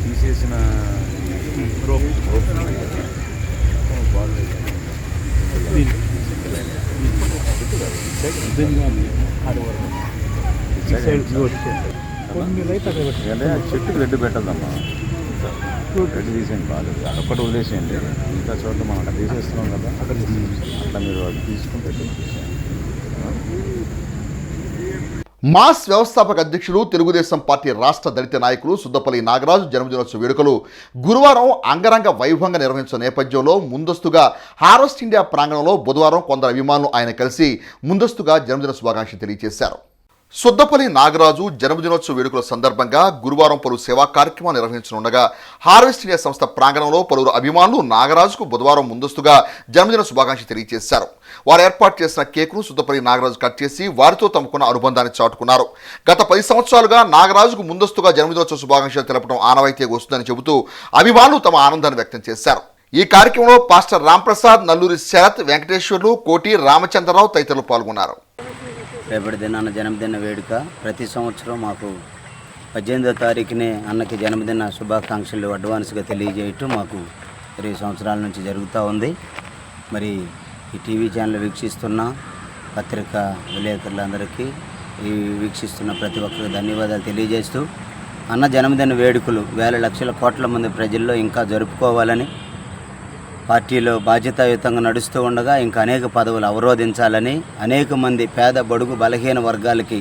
తీసేసిన చెట్టుకు రెడ్డు పెట్టద్దమ్మా, రెడ్డు తీసేయండి బాగా, అదొక్కటి వదిలేసేయండి. మిగతా చోట్ల మనం అక్కడ తీసేస్తున్నాం కదా, అట్లా మీరు అది తీసుకుంటే
మాస్ వ్యవస్థాపక అధ్యక్షులు తెలుగుదేశం పార్టీ రాష్ట్ర దళిత నాయకులు సుద్దపల్లి నాగరాజు జన్మదినోత్సవ వేడుకలు గురువారం అంగరంగ వైభవంగా నిర్వహించిన నేపథ్యంలో ముందస్తుగా హార్వెస్ట్ ఇండియా ప్రాంగణంలో బుధవారం కొందరు అభిమానులు ఆయన కలిసి ముందస్తుగా జన్మదిన శుభాకాంక్షలు తెలియజేశారు. సుద్దపల్లి నాగరాజు జన్మదినోత్సవ వేడుకల సందర్భంగా గురువారం పలు సేవా కార్యక్రమాలు నిర్వహించనుండగా హార్వెస్ట్ ఇండియా సంస్థ ప్రాంగణంలో పలువురు అభిమానులు నాగరాజుకు బుధవారం ముందస్తుగా జన్మదిన శుభాకాంక్షలు తెలియజేశారు. వారు ఏర్పాటు చేసిన కేకును సుద్దపల్లి నాగరాజు కట్ చేసి వారితో తమకున్న అనుబంధాన్ని చాటుకున్నారు. గత 10 సంవత్సరాలుగా నాగరాజుకు ముందస్తుగా జన్మదినోత్సవ శుభాకాంక్షలు తెలపడం ఆనవాయితీగా వస్తుందని చెబుతూ అభిమానులు తమ ఆనందాన్ని వ్యక్తం చేశారు. ఈ కార్యక్రమంలో పాస్టర్ రాంప్రసాద్, నల్లూరి శరత్, వెంకటేశ్వర్లు, కోటి రామచంద్రరావు తదితరులు పాల్గొన్నారు.
రేపటి దినాన జన్మదిన వేడుక ప్రతి సంవత్సరం మాకు 18వ తారీఖునే అన్నకి జన్మదిన శుభాకాంక్షలు అడ్వాన్స్గా తెలియజేయటం మాకు 3 సంవత్సరాల నుంచి జరుగుతూ ఉంది. మరి ఈ టీవీ ఛానల్ వీక్షిస్తున్న పత్రికా విలేకరులందరికీ, ఈ వీక్షిస్తున్న ప్రతి ఒక్కరికి ధన్యవాదాలు తెలియజేస్తూ, అన్న జన్మదిన వేడుకలు వేల లక్షల కోట్ల మంది ప్రజల్లో ఇంకా జరుపుకోవాలని, పార్టీలో బాధ్యతాయుతంగా నడుస్తూ ఉండగా ఇంకా అనేక పదవులు అవరోధించాలని, అనేక మంది పేద బడుగు బలహీన వర్గాలకి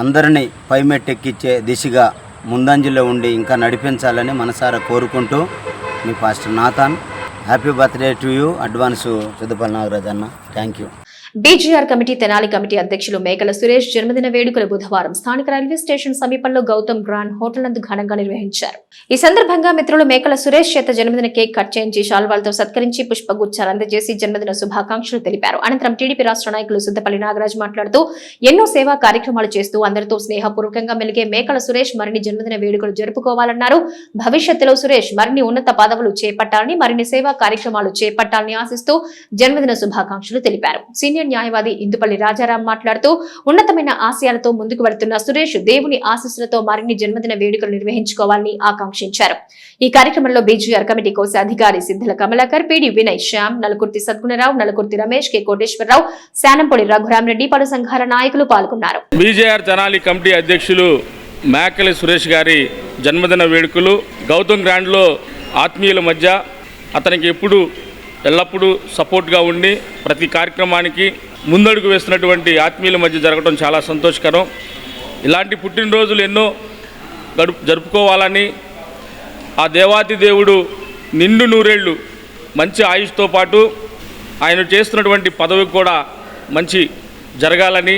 అందరినీ పైమెట్టెక్కిచ్చే దిశగా ముందంజలో ఉండి ఇంకా నడిపించాలని మనసారా కోరుకుంటూ, మీ pastor Nathan. Happy birthday to you advance Suddapalli Nagaraj అన్న. Thank you.
BGR committee Tenali committee అధ్యక్షులు మేకల సురేష్ జన్మదిన వేడుకలు బుధవారం స్థానిక రైల్వే స్టేషన్ సమీపంలో గౌతమ్ గ్రాండ్ హోటల్ నందు ఘనంగా నిర్వహించారు. ఈ సందర్భంగా మిత్రులు మేకల సురేష్ చేత జన్మదిన కేక్ కట్ చేయించి శాల్వాలతో సత్కరించి పుష్పగుచ్చాలు అందజేసి జన్మదిన శుభాకాంక్షలు తెలిపారు. అనంతరం టీడీపీ రాష్ట్ర నాయకులు సుద్దపల్లి నాగరాజ్ మాట్లాడుతూ, ఎన్నో సేవా కార్యక్రమాలు చేస్తూ అందరితో స్నేహపూర్వకంగా మెలిగే మేకల సురేష్ మరిన్ని జన్మదిన వేడుకలు జరుపుకోవాలన్నారు. భవిష్యత్తులో సురేష్ మరిన్ని ఉన్నత పదవులు చేపట్టాలని, మరిన్ని సేవా కార్యక్రమాలు చేపట్టాలని ఆశిస్తూ జన్మదిన శుభాకాంక్షలు తెలిపారు. సీనియర్ న్యాయవాది ఇందుపల్లి రాజారాం మాట్లాడుతూ, ఉన్నతమైన ఆశయాలతో ముందుకు వెళ్తున్న సురేష్ దేవుని ఆశీస్సులతో మరిన్ని జన్మదిన వేడుకలు నిర్వహించుకోవాలని ఆకాంక్షించారు. ఈ కార్యక్రమంలో బీజీఆర్ కమిటీ కోశాధికారి సిద్ధల కమలాకర్, పీడి వినయ్, శ్యామ్, నలుకుర్తి సద్గుణరావు, నలుకుర్తి రమేష్, కె కోటేశ్వరరావు, శానంపొడి రఘురామరెడ్డి, పలు సంఘాల నాయకులు పాల్గొన్నారు.
బీజేఆర్ తెనాలి కమిటీ అధ్యక్షులు మేకలి సురేష్ గారి జన్మదిన వేడుకలు గౌతమ్ గ్రాండ్లో ఆత్మీయుల మధ్య అతనికి ఎల్లప్పుడూ సపోర్ట్గా ఉండి ప్రతి కార్యక్రమానికి ముందడుగు వేస్తున్నటువంటి ఆత్మీయుల మధ్య జరగడం చాలా సంతోషకరం. ఇలాంటి పుట్టినరోజులు ఎన్నో జరుపుకోవాలని, ఆ దేవాతి దేవుడు నిండు నూరేళ్లు మంచి ఆయుష్తో పాటు ఆయన చేస్తున్నటువంటి పదవికి కూడా మంచి జరగాలని,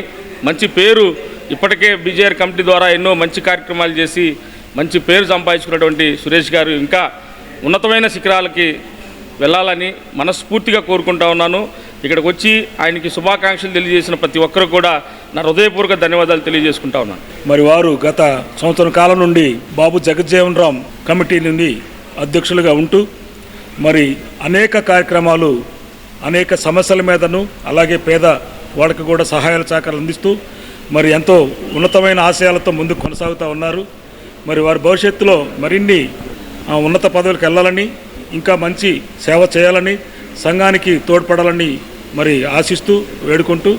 మంచి పేరు, ఇప్పటికే బీజేఆర్ కమిటీ ద్వారా ఎన్నో మంచి కార్యక్రమాలు చేసి మంచి పేరు సంపాదించుకున్నటువంటి సురేష్ గారు ఇంకా ఉన్నతమైన శిఖరాలకి వెళ్ళాలని మనస్ఫూర్తిగా కోరుకుంటా ఉన్నాను. ఇక్కడికి వచ్చి ఆయనకి శుభాకాంక్షలు తెలియజేసిన ప్రతి ఒక్కరు కూడా నా హృదయపూర్వక ధన్యవాదాలు తెలియజేసుకుంటా ఉన్నాను.
మరి వారు గత సంవత్సరం కాలం నుండి బాబు జగజ్జీవన్ రామ్ కమిటీ నుండి అధ్యక్షులుగా ఉంటూ మరి అనేక కార్యక్రమాలు, అనేక సమస్యల మీదను, అలాగే పేద వాళ్ళకి కూడా సహాయాల సహకారాలు అందిస్తూ మరి ఎంతో ఉన్నతమైన ఆశయాలతో ముందుకు కొనసాగుతూ ఉన్నారు. మరి వారి భవిష్యత్తులో మరిన్ని ఉన్నత పదవులకు వెళ్ళాలని, ఇంకా మంచి సేవ చేయాలని, సంఘానికి తోడ్పడాలని మరి ఆశిస్తూ వేడుకుంటూ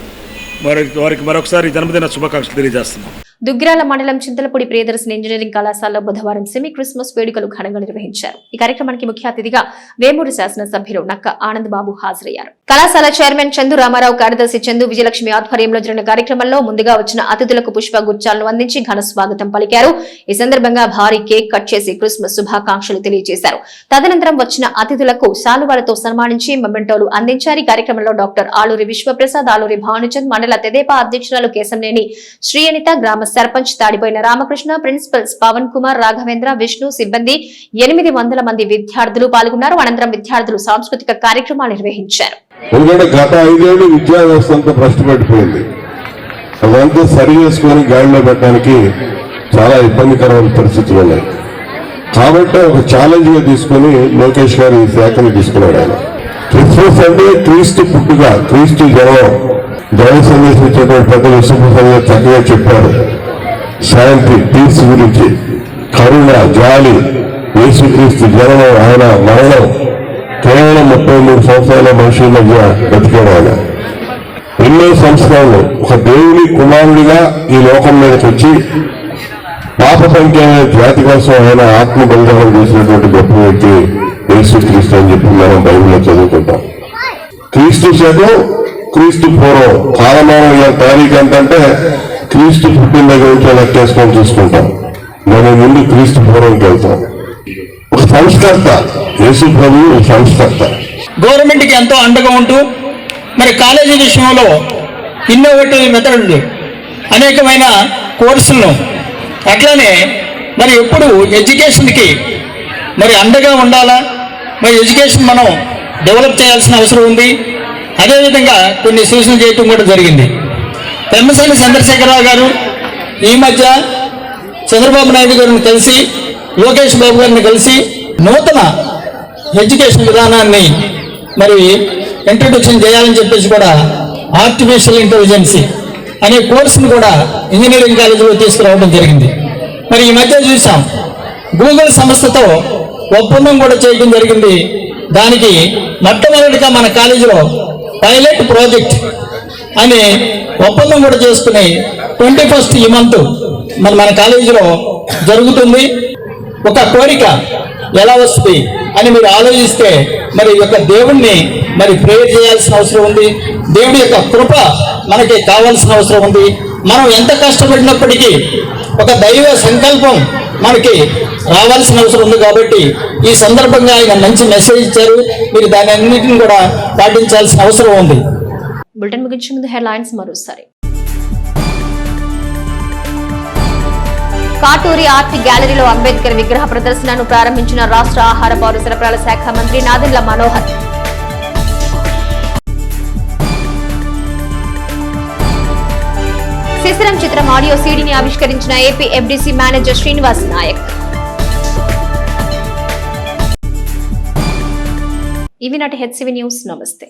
వారికి మరొకసారి జన్మదిన శుభాకాంక్షలు తెలియజేస్తున్నాం.
దుగ్గిరాల మండలం చింతలపూడి ప్రియదర్శిని ఇంజనీరింగ్ కళాశాలలో బుధవారం సెమీ క్రిస్మస్ వేడుకలు ఘనంగా నిర్వహించారు. ఈ కార్యక్రమానికి ముఖ్య అతిథిగా వేమూరు శాసనసభ్యులు నక్క ఆనంద్ బాబు హాజరయ్యారు. కళాశాల చైర్మన్ చందు రామారావు, కార్యదర్శి చందు విజయలక్ష్మి ఆధ్వర్యంలో జరిగిన కార్యక్రమంలో ముందుగా వచ్చిన అతిథులకు పుష్ప గుచ్చాలను అందించి ఘన స్వాగతం పలికారు. ఈ సందర్భంగా భారీ కేక్ కట్ చేసి క్రిస్మస్ శుభాకాంక్షలు తెలియజేశారు. తదనంతరం వచ్చిన అతిథులకు శాలువాలతో సన్మానించి మెమెంటోలు అందించారు. ఈ కార్యక్రమంలో డాక్టర్ ఆలూరి విశ్వప్రసాద్, ఆలూరి భానుచంద్, మండల తెదేపా అధ్యక్షురాలు కేశంనేని శ్రీ అనిత, గ్రామ సర్పంచ్ తాడిపోయిన రామకృష్ణ, ప్రిన్సిపల్స్ పవన్ కుమార్, రాఘవేంద్ర, విష్ణు, సిబ్బంది 800 మంది విద్యార్థులు పాల్గొన్నారు. అనంతరం విద్యార్థులు సాంస్కృతిక కార్యక్రమాలు నిర్వహించారు.
ఎందుకంటే గత 5 ఏళ్ళు విద్యా వ్యవస్థ అంతా భ్రష్టపడిపోయింది. అదంతా సరి చేసుకొని గాడిలో పెట్టడానికి చాలా ఇబ్బందికరమైన పరిస్థితులు ఉన్నాయి. కాబట్టి ఒక ఛాలెంజ్ గా తీసుకుని లోకేష్ గారు ఈ శాఖని తీసుకున్నాడు. ఆయన క్రిస్మస్ అంటే క్రీస్తు పుట్టుక, క్రీస్తు జన్మం. దైవ సందేశం ఇచ్చేటువంటి పెద్దలు విశ్వప్రసాద్ చక్కగా చెప్పారు. శాంతి, పీస్ గురించి, కరుణ, జాలి, యేసుక్రీస్తు జన్మం, ఆయన మరణం, కేవలం 33 సంవత్సరాల మనుషుల మధ్య బతికాడు ఆయన. ఎన్నో సంవత్సరాలు ఒక దేవుని కుమారుడిగా ఈ లోకం మీదకి వచ్చి పాప సంఖ్యమైన జాతి కోసం ఆయన ఆత్మ బలిదానం చేసినటువంటి గొప్ప వ్యక్తి యేసుక్రీస్తు అని చెప్పి మనం బైబిల్లో చదువుకుంటాం. క్రీస్తు శకం, క్రీస్తు పూర్వం, కాలమానం తారీఖు ఎంతంటే క్రీస్తు పుట్టిన దగ్గర నుంచి లెక్కేసుకొని చూసుకుంటాం. మనం ముందు క్రీస్తు పూర్వంకి వెళ్తాం. ఒక సంస్కర్త, యేసు ప్రభువు ఒక సంస్కర్త.
గవర్నమెంట్కి ఎంతో అండగా ఉంటూ మరి కాలేజీ విషయంలో ఇన్నోవేటివ్ మెథడ్ అనేకమైన కోర్సులను అట్లానే మరి ఎప్పుడు ఎడ్యుకేషన్కి మరి అండగా ఉండాలా, మరి ఎడ్యుకేషన్ మనం డెవలప్ చేయాల్సిన అవసరం ఉంది. అదేవిధంగా కొన్ని సూచనలు చేయటం కూడా జరిగింది. పెమ్మసాని చంద్రశేఖరరావు గారు ఈ మధ్య చంద్రబాబు నాయుడు గారిని కలిసి, లోకేష్ బాబు గారిని కలిసి నూతన ఎడ్యుకేషన్ విధానాన్ని మరి ఇంట్రొడక్షన్ చేయాలని చెప్పేసి కూడా ఆర్టిఫిషియల్ ఇంటెలిజెన్స్ అనే కోర్సును కూడా ఇంజనీరింగ్ కాలేజీలో తీసుకురావడం జరిగింది. మరి ఈ మధ్య చూసాం గూగుల్ సంస్థతో ఒప్పందం కూడా చేయడం జరిగింది. దానికి మొట్టమొదటిగా మన కాలేజీలో పైలట్ ప్రాజెక్ట్ అనే ఒప్పందం కూడా చేసుకుని 21st ఈ మంత్ మన కాలేజీలో జరుగుతుంది. ఒక కోరిక ఎలా వస్తుంది అని మీరు ఆలోచిస్తే మరి యొక్క దేవుణ్ణి మరి ప్రేయర్ చేయాల్సిన అవసరం ఉంది. దేవుడి యొక్క కృప మనకి కావాల్సిన అవసరం ఉంది. మనం ఎంత కష్టపడినప్పటికీ ఒక దైవ సంకల్పం మనకి రావాల్సిన అవసరం ఉంది. కాబట్టి ఈ సందర్భంగా ఆయన మంచి మెసేజ్ ఇచ్చారు. మీరు దాని అన్నింటిని కూడా పాటించాల్సిన అవసరం ఉంది.
బులెటిన్ ముగించే ముందు హెడ్లైన్స్ మరోసారి. కాటూరి ఆర్ట్ గ్యాలరీలో అంబేద్కర్ విగ్రహ ప్రదర్శనను ప్రారంభించిన రాష్ట్ర ఆహార పౌర సరఫరాల శాఖ మంత్రి నాదెండ్ల మనోహర్. శిశిరం చిత్రం ఆడియో సీడీని ఆవిష్కరించిన AP FDC manager Srinivas Nayak. ఇవి నాటి హెచ్సివి న్యూస్. నమస్తే.